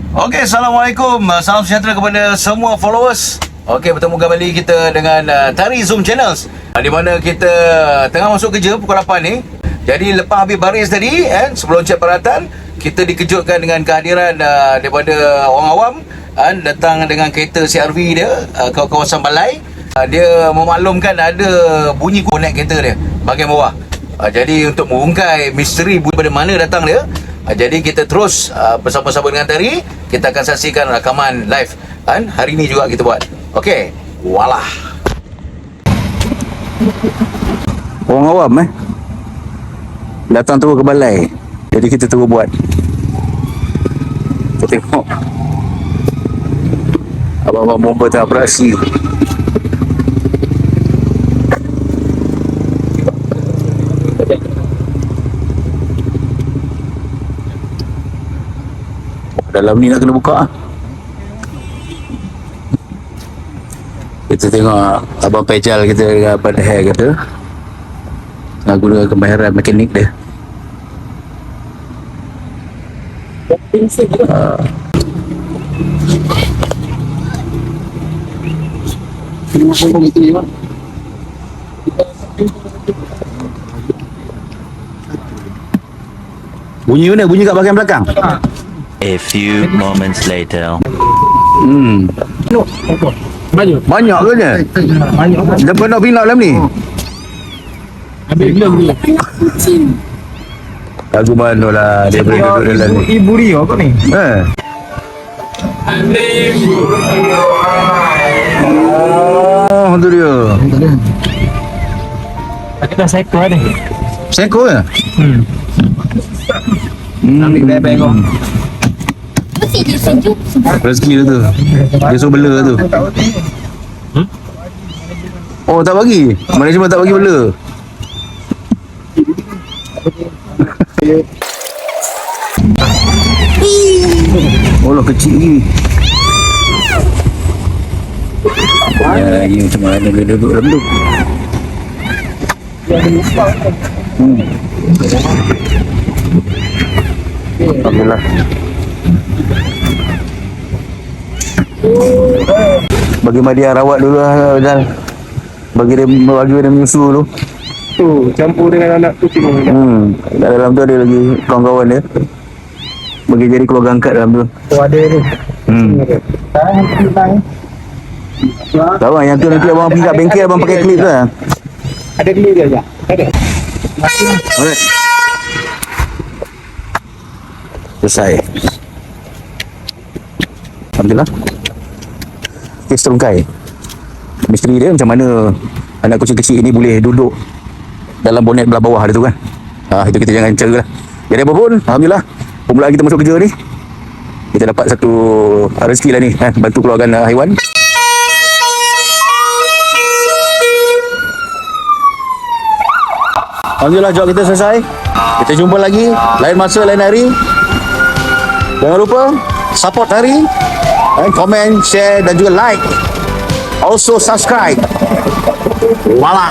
Okey, Assalamualaikum. Salam sejahtera kepada semua followers. Okey, bertemu kembali kita dengan Tari Zoom Channels, di mana kita tengah masuk kerja pukul 8 ni. Jadi lepas habis baris tadi, sebelum cek peralatan, kita dikejutkan dengan kehadiran daripada orang awam datang dengan kereta CRV dia ke kawasan Balai. Dia memaklumkan ada bunyi bonet kereta dia bahagian bawah. Jadi untuk mengungkai misteri bunyi pada mana datang dia, jadi kita terus bersama-sama dengan Tari, kita akan saksikan rakaman live hari ni juga kita buat. Okey, walah. Orang awam datang terus ke balai. Jadi kita terus buat. Kita tengok abang-abang bomba tengah beraksi. Dalam ni nak kena buka. Kita tengok abang pejal kita dengan abang hair kata nak guna kemahiran mekanik dia. Bunyi mana? Bunyi kat bahagian belakang? A few moments later. Banyak ke dia? Banyak. Dah pernah pindah dalam ni? Habis belum dia? Lagu mana lah dia boleh duduk dalam ni? Ibu Rio kau ni? Oh, tu dia. Kita dah cycle ni. Seko ya? Ambil beg-beg kau. Rezeki dia tu. Dia suruh bela tu. Oh, tak bagi? Management tak bagi bela? Oh lah, kecil lagi. Ya, ini macam mana dia duduk dalam tu. Alhamdulillah. Bagi Madia rawat dulu lah, Jal. Bagi dia menyusu tu. Tu, campur dengan anak tu tengok. Dalam tu ada lagi kawan-kawan dia. Bagi jadi keluarga angkat dalam tu. Oh, ada tu. Tak bang, yang tu nanti abang pergi kat bengkel, abang pakai klip tu lah. Ada klip dia je. Ada. Alright. Selesai. Alhamdulillah. Kes terungkai. Misteri dia macam mana anak kucing kecil ini boleh duduk dalam bonet belah bawah dia tu kan. Itu kita jangan cara lah. Jadi apapun, Alhamdulillah, permulaan kita masuk kerja ni, kita dapat satu rezeki lah ni, bantu keluarkan haiwan. Alhamdulillah, job kita selesai. Kita jumpa lagi lain masa, lain hari. Jangan lupa support Tari, komen, share dan juga like. Also subscribe. Walah.